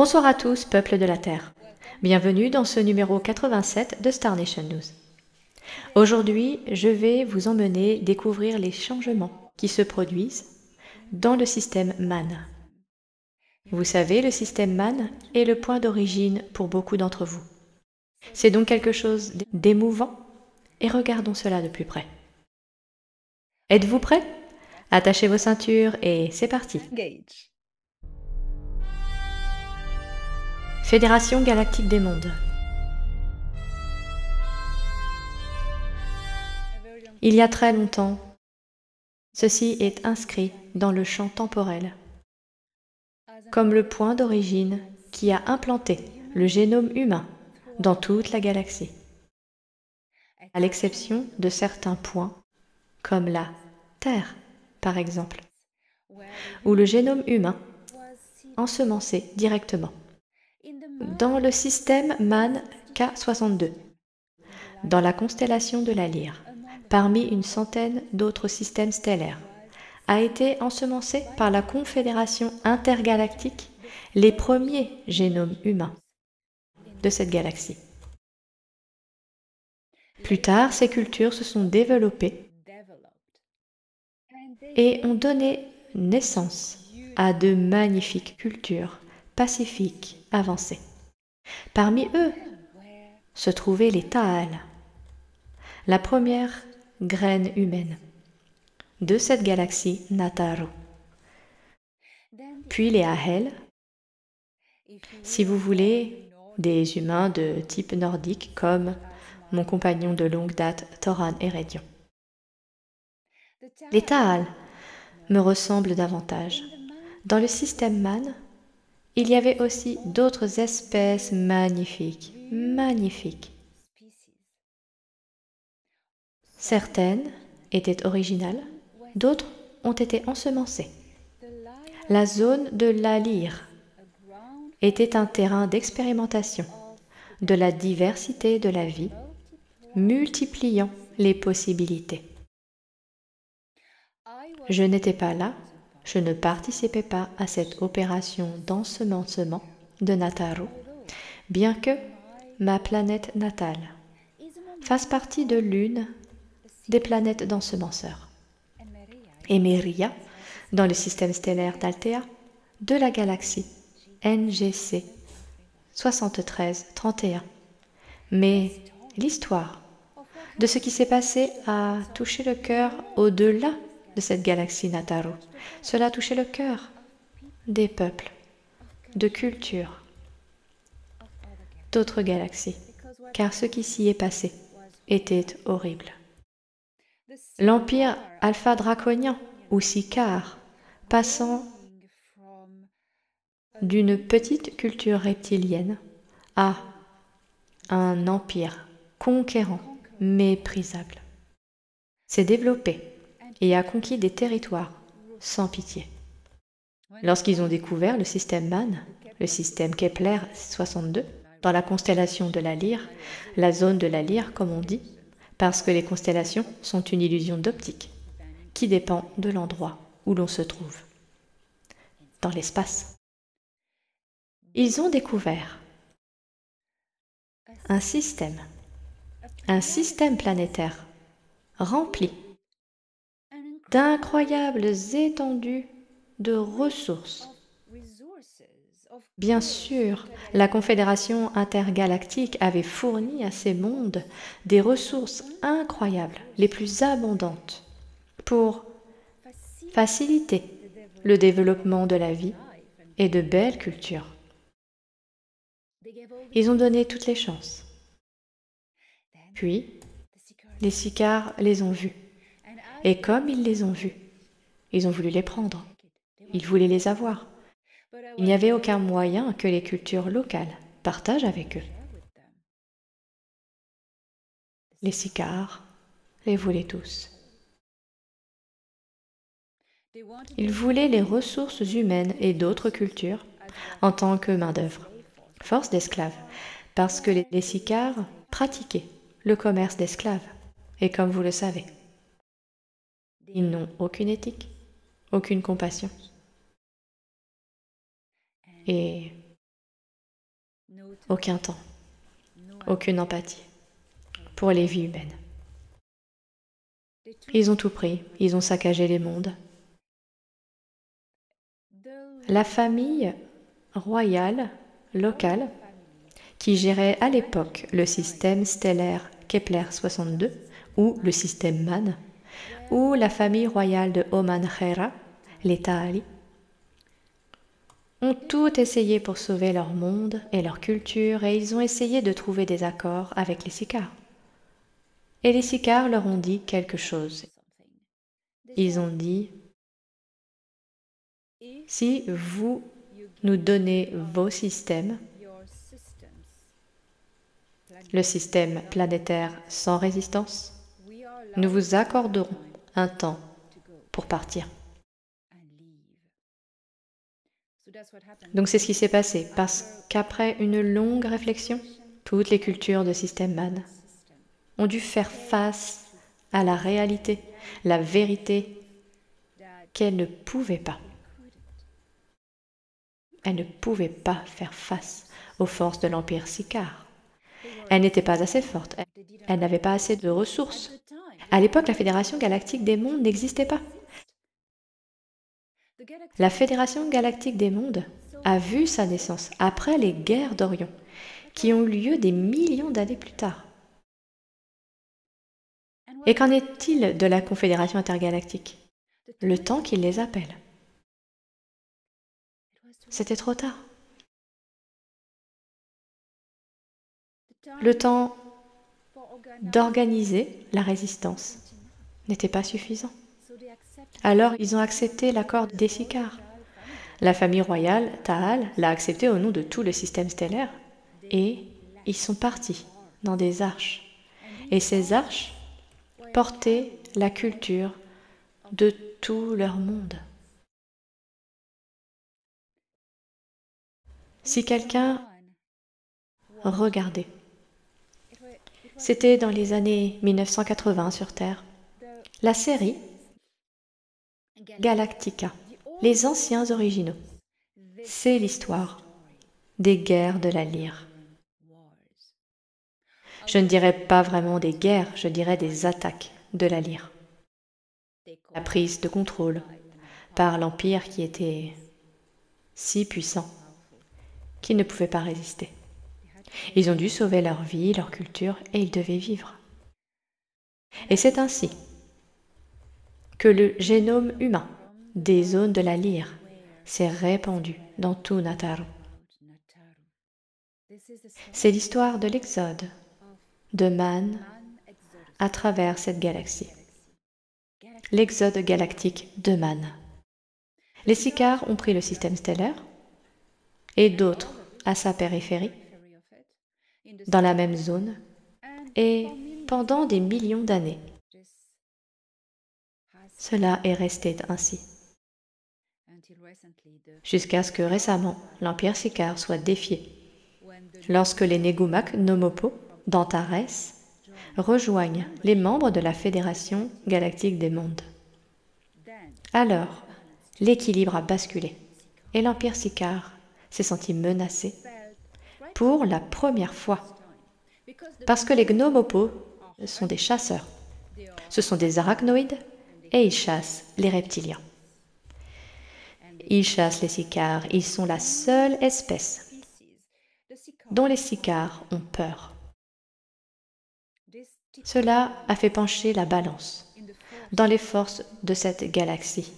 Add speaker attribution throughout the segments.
Speaker 1: Bonsoir à tous, peuple de la Terre. Bienvenue dans ce numéro 87 de Star Nation News. Aujourd'hui, je vais vous emmener découvrir les changements qui se produisent dans le système MAN. Vous savez, le système MAN est le point d'origine pour beaucoup d'entre vous. C'est donc quelque chose d'émouvant et regardons cela de plus près. Êtes-vous prêts? Attachez vos ceintures et c'est parti. Fédération galactique des mondes. Il y a très longtemps, ceci est inscrit dans le champ temporel comme le point d'origine qui a implanté le génome humain dans toute la galaxie, à l'exception de certains points comme la Terre, par exemple, où le génome humain ensemencé directement dans le système MAN K62, dans la constellation de la Lyre, parmi une centaine d'autres systèmes stellaires, a été ensemencé par la Confédération intergalactique les premiers génomes humains de cette galaxie. Plus tard, ces cultures se sont développées et ont donné naissance à de magnifiques cultures pacifiques avancées. Parmi eux se trouvaient les Taal, la première graine humaine de cette galaxie Nataru. Puis les Ahel, si vous voulez, des humains de type nordique comme mon compagnon de longue date Thoran Erédion. Les Taal me ressemblent davantage. Dans le système MAN, il y avait aussi d'autres espèces magnifiques. Certaines étaient originales, d'autres ont été ensemencées. La zone de la Lyre était un terrain d'expérimentation de la diversité de la vie, multipliant les possibilités. Je n'étais pas là, je ne participais pas à cette opération d'ensemencement de Nataru, bien que ma planète natale fasse partie de l'une des planètes d'ensemenceurs. Emeria, dans le système stellaire d'Altea, de la galaxie NGC 7331. Mais l'histoire de ce qui s'est passé a touché le cœur au-delà de cette galaxie Nataru. Cela a touché le cœur des peuples, de cultures, d'autres galaxies, car ce qui s'y est passé était horrible. L'empire alpha-draconien, ou Sicare, passant d'une petite culture reptilienne à un empire conquérant, méprisable, s'est développé et a conquis des territoires sans pitié. Lorsqu'ils ont découvert le système MAN, le système Kepler 62, dans la constellation de la Lyre, la zone de la Lyre comme on dit, parce que les constellations sont une illusion d'optique qui dépend de l'endroit où l'on se trouve, dans l'espace. Ils ont découvert un système planétaire rempli d'incroyables étendues de ressources. Bien sûr, la Confédération intergalactique avait fourni à ces mondes des ressources incroyables, les plus abondantes, pour faciliter le développement de la vie et de belles cultures. Ils ont donné toutes les chances. Puis, les Sicars les ont vus. Et comme ils les ont vus, ils ont voulu les prendre. Ils voulaient les avoir. Il n'y avait aucun moyen que les cultures locales partagent avec eux. Les Sicars les voulaient tous. Ils voulaient les ressources humaines et d'autres cultures en tant que main-d'œuvre, force d'esclaves, parce que les Sicars pratiquaient le commerce d'esclaves. Et comme vous le savez, ils n'ont aucune éthique, aucune compassion. Et aucun temps, aucune empathie pour les vies humaines. Ils ont tout pris, ils ont saccagé les mondes. La famille royale locale, qui gérait à l'époque le système stellaire Kepler 62 ou le système Man, ou la famille royale de Oman Khaira, les Ta'ali, ont tout essayé pour sauver leur monde et leur culture, et ils ont essayé de trouver des accords avec les Sicars. Et les Sicars leur ont dit quelque chose. Ils ont dit, si vous nous donnez vos systèmes, le système planétaire sans résistance, nous vous accorderons un temps pour partir. Donc c'est ce qui s'est passé, parce qu'après une longue réflexion, toutes les cultures de système Man ont dû faire face à la réalité, la vérité qu'elles ne pouvaient pas. Elles ne pouvaient pas faire face aux forces de l'Empire Sicar. Elles n'étaient pas assez fortes, elles n'avaient pas assez de ressources. À l'époque, la Fédération Galactique des Mondes n'existait pas. La Fédération Galactique des Mondes a vu sa naissance après les guerres d'Orion, qui ont eu lieu des millions d'années plus tard. Et qu'en est-il de la Confédération intergalactique? Le temps qu'il les appelle. C'était trop tard. Le temps d'organiser la résistance n'était pas suffisant. Alors ils ont accepté l'accord des Sicars. La famille royale, Ta'al, l'a accepté au nom de tout le système stellaire, et ils sont partis dans des arches. Et ces arches portaient la culture de tout leur monde. Si quelqu'un regardait, c'était dans les années 1980 sur Terre, la série Galactica, les anciens originaux. C'est l'histoire des guerres de la lyre. Je ne dirais pas vraiment des guerres, je dirais des attaques de la lyre. La prise de contrôle par l'Empire qui était si puissant qu'ils ne pouvaient pas résister. Ils ont dû sauver leur vie, leur culture, et ils devaient vivre. Et c'est ainsi que le génome humain des zones de la lyre s'est répandu dans tout Nataru. C'est l'histoire de l'exode de Man à travers cette galaxie. L'exode galactique de Man. Les Sicars ont pris le système stellaire et d'autres à sa périphérie, dans la même zone, et pendant des millions d'années, cela est resté ainsi. Jusqu'à ce que récemment, l'Empire Sicar soit défié, lorsque les Negumak Nomopo d'Antares rejoignent les membres de la Fédération Galactique des Mondes. Alors, l'équilibre a basculé, et l'Empire Sicar s'est senti menacé pour la première fois, parce que les Gnomopos sont des chasseurs. Ce sont des arachnoïdes, et ils chassent les reptiliens. Ils chassent les Sicars, ils sont la seule espèce dont les Sicars ont peur. Cela a fait pencher la balance dans les forces de cette galaxie.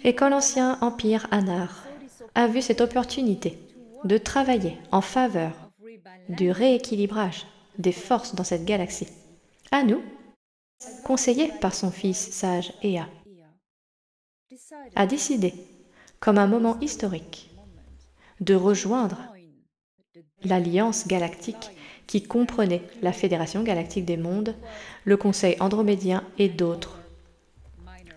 Speaker 1: Et quand l'ancien empire Anar a vu cette opportunité de travailler en faveur du rééquilibrage des forces dans cette galaxie, Anu, conseillé par son fils sage Ea, a décidé, comme un moment historique, de rejoindre l'Alliance galactique qui comprenait la Fédération galactique des mondes, le Conseil andromédien et d'autres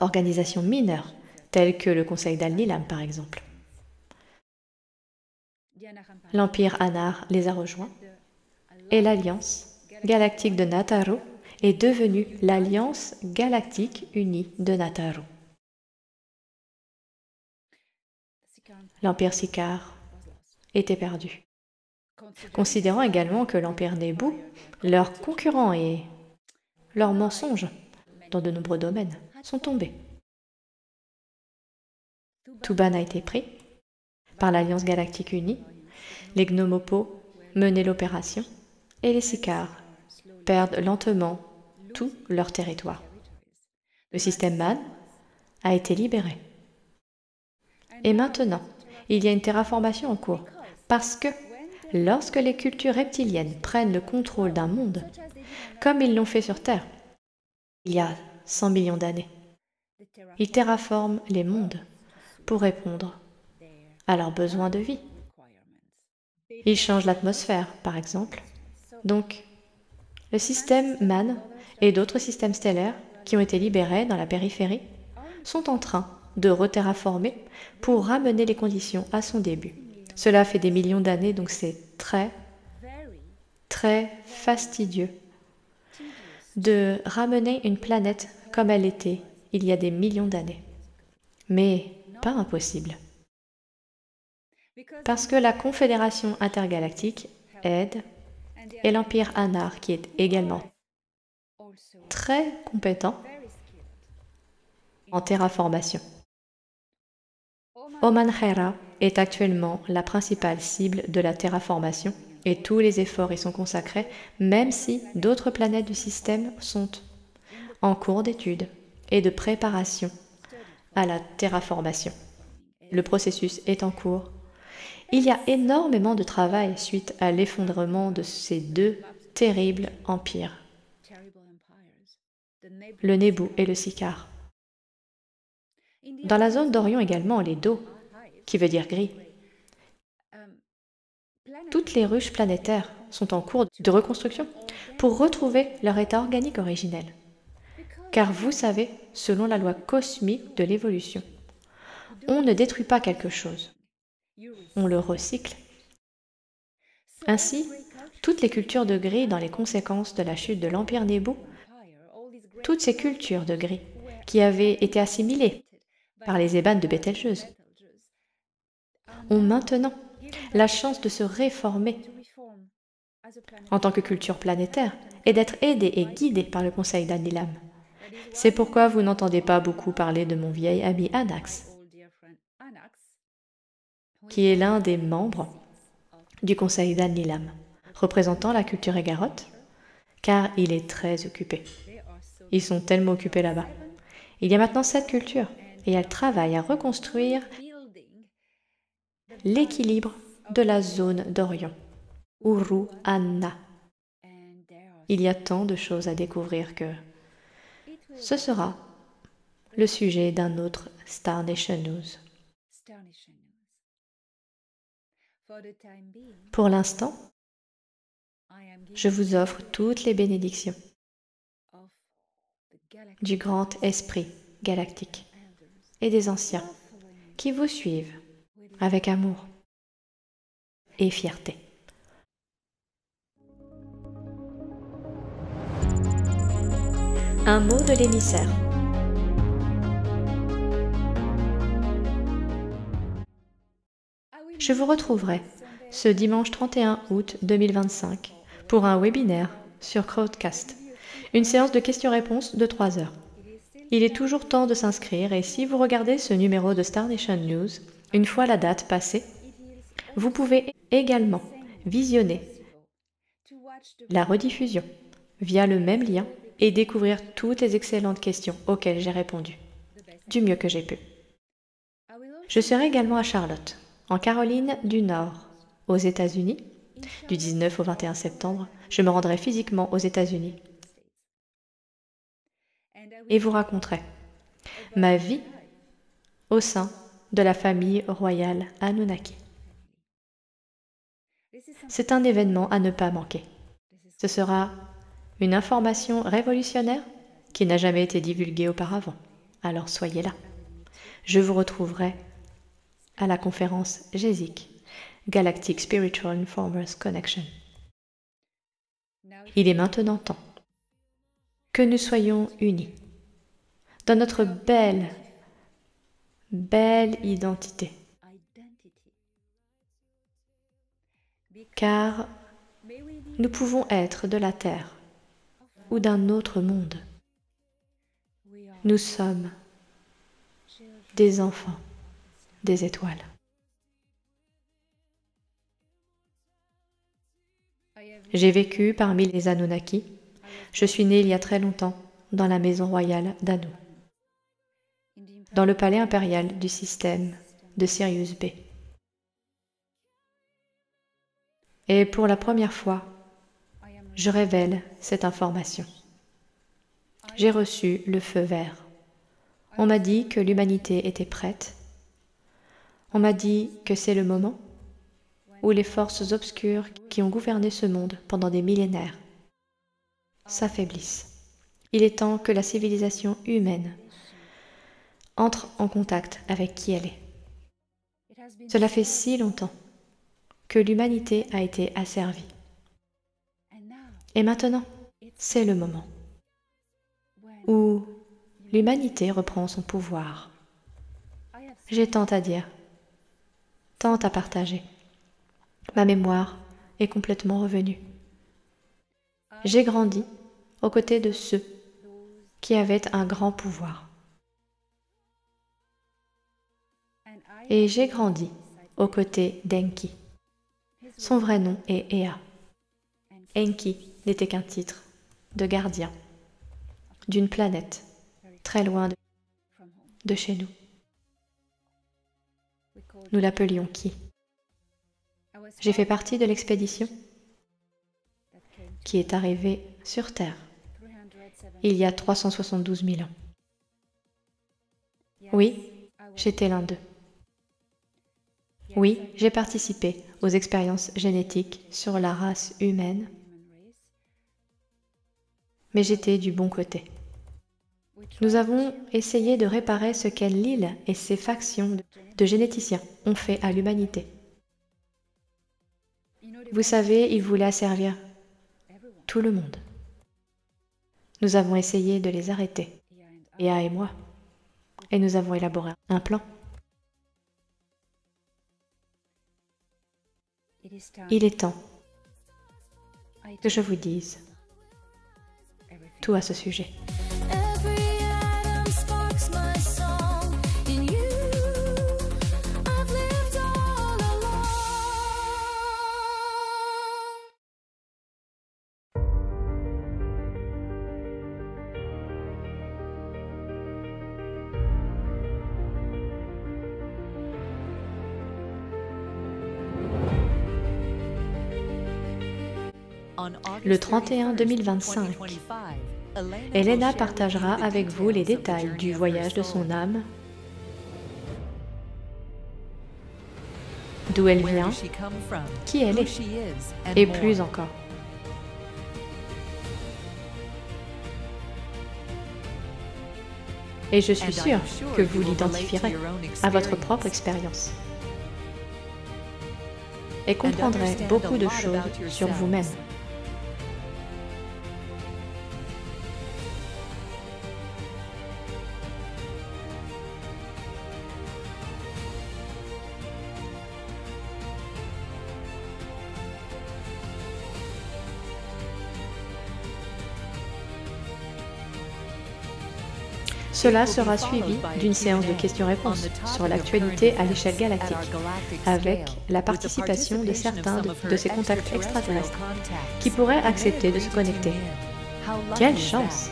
Speaker 1: organisations mineures, telles que le Conseil d'Al-Nilam par exemple. L'Empire Anar les a rejoints et l'Alliance galactique de Nataru est devenue l'Alliance galactique unie de Nataru. l'Empire Sicare était perdu. Considérant également que l'Empire Nebu, leurs concurrents et leurs mensonges dans de nombreux domaines sont tombés. Tuban a été pris par l'Alliance Galactique Unie, les Gnomopos menaient l'opération et les Sicars perdent lentement tout leur territoire. Le système MAN a été libéré. Et maintenant, il y a une terraformation en cours parce que lorsque les cultures reptiliennes prennent le contrôle d'un monde, comme ils l'ont fait sur Terre, il y a 100 millions d'années, ils terraforment les mondes pour répondre à leurs besoins de vie. Ils changent l'atmosphère, par exemple. Donc, le système MAN et d'autres systèmes stellaires qui ont été libérés dans la périphérie sont en train de reterraformer pour ramener les conditions à son début. Cela fait des millions d'années, donc c'est très, très fastidieux de ramener une planète comme elle était il y a des millions d'années. Mais pas impossible. Parce que la Confédération intergalactique aide et l'Empire Anar, qui est également très compétent en terraformation. Oman Khera est actuellement la principale cible de la terraformation et tous les efforts y sont consacrés, même si d'autres planètes du système sont en cours d'étude et de préparation à la terraformation. Le processus est en cours. Il y a énormément de travail suite à l'effondrement de ces deux terribles empires, le Nebu et le Sicare. Dans la zone d'Orion également, les Do, qui veut dire gris. Toutes les ruches planétaires sont en cours de reconstruction pour retrouver leur état organique originel. Car vous savez, selon la loi cosmique de l'évolution, on ne détruit pas quelque chose, on le recycle. Ainsi, toutes les cultures de gris dans les conséquences de la chute de l'Empire Nebu, toutes ces cultures de gris qui avaient été assimilées par les ébanes de Bételgeuse, ont maintenant la chance de se réformer en tant que culture planétaire et d'être aidés et guidés par le conseil d'Anilam. C'est pourquoi vous n'entendez pas beaucoup parler de mon vieil ami Anax, qui est l'un des membres du conseil d'Anilam, représentant la culture Égaroth, car il est très occupé. Ils sont tellement occupés là-bas. Il y a maintenant 7 cultures, et elles travaillent à reconstruire l'équilibre de la zone d'Orion, Uru Anna. Il y a tant de choses à découvrir que ce sera le sujet d'un autre Star Nation News. Pour l'instant, je vous offre toutes les bénédictions du grand esprit galactique et des anciens qui vous suivent avec amour et fierté. Un mot de l'émissaire. Je vous retrouverai ce dimanche 31 août 2025 pour un webinaire sur Crowdcast, une séance de questions-réponses de 3 heures. Il est toujours temps de s'inscrire et si vous regardez ce numéro de Star Nation News, une fois la date passée, vous pouvez également visionner la rediffusion via le même lien et découvrir toutes les excellentes questions auxquelles j'ai répondu, du mieux que j'ai pu. Je serai également à Charlotte, en Caroline du Nord, aux États-Unis, du 19 au 21 septembre. Je me rendrai physiquement aux États-Unis et vous raconterai ma vie au sein de la famille royale Anunnaki. C'est un événement à ne pas manquer. Ce sera une information révolutionnaire qui n'a jamais été divulguée auparavant. Alors soyez là. Je vous retrouverai à la conférence GESIC, Galactic Spiritual Informers Connection. Il est maintenant temps que nous soyons unis dans notre belle identité car nous pouvons être de la Terre ou d'un autre monde. Nous sommes des enfants des étoiles. J'ai vécu parmi les Anunnaki. Je suis née il y a très longtemps dans la maison royale d'Anu, dans le palais impérial du système de Sirius B. Et pour la première fois, je révèle cette information. J'ai reçu le feu vert. On m'a dit que l'humanité était prête. On m'a dit que c'est le moment où les forces obscures qui ont gouverné ce monde pendant des millénaires s'affaiblissent. Il est temps que la civilisation humaine entre en contact avec qui elle est. Cela fait si longtemps que l'humanité a été asservie. Et maintenant, c'est le moment où l'humanité reprend son pouvoir. J'ai tant à dire, tant à partager. Ma mémoire est complètement revenue. J'ai grandi aux côtés de ceux qui avaient un grand pouvoir. Et j'ai grandi aux côtés d'Enki. Son vrai nom est Ea. Enki n'était qu'un titre de gardien d'une planète très loin de chez nous. Nous l'appelions Ki. J'ai fait partie de l'expédition qui est arrivée sur Terre il y a 372 000 ans. Oui, j'étais l'un d'eux. Oui, j'ai participé aux expériences génétiques sur la race humaine, mais j'étais du bon côté. Nous avons essayé de réparer ce qu'Enlil et ses factions de généticiens ont fait à l'humanité. Vous savez, ils voulaient asservir tout le monde. Nous avons essayé de les arrêter, Ea et moi, et nous avons élaboré un plan. Il est temps que je vous dise tout à ce sujet. Le 31 2025, Elena partagera avec vous les détails du voyage de son âme, d'où elle vient, qui elle est, et plus encore. Et je suis sûre que vous l'identifierez à votre propre expérience et comprendrez beaucoup de choses sur vous-même. Cela sera suivi d'une séance de questions-réponses sur l'actualité à l'échelle galactique, avec la participation de certains de ces contacts extraterrestres qui pourraient accepter de se connecter. Quelle chance!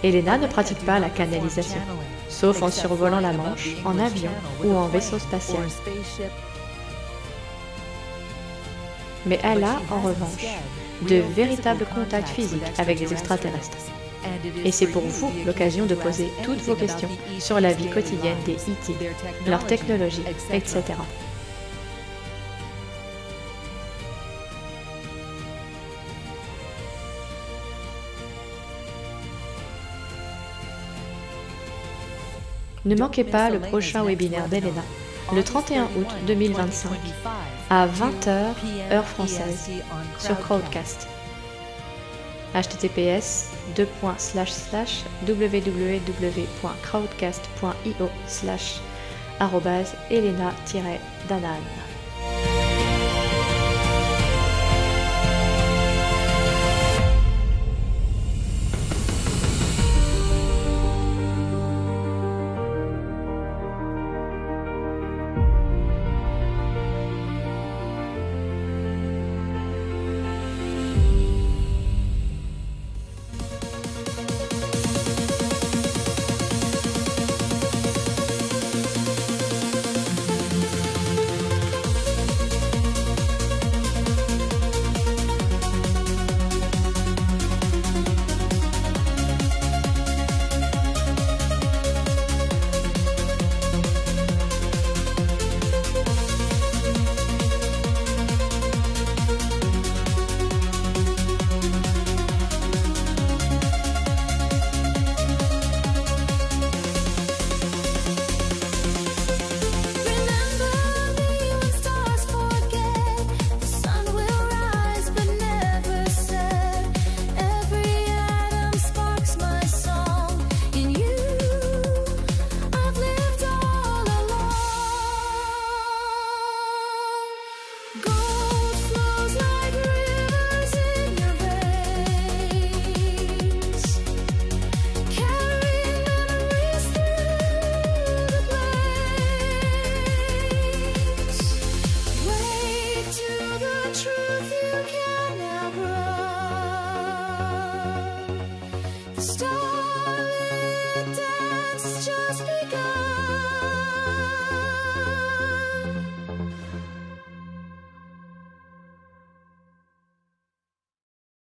Speaker 1: Elena ne pratique pas la canalisation, sauf en survolant la Manche, en avion ou en vaisseau spatial. Mais elle a, en revanche, de véritables contacts physiques avec des extraterrestres. Et c'est pour vous l'occasion de poser toutes vos questions sur la vie quotidienne des E.T., leur technologie, etc. Ne manquez pas le prochain webinaire d'Elena, le 31 août 2025, à 20 h heure française, sur Crowdcast. https://www.crowdcast.io/Elena-Danan.
Speaker 2: Stop.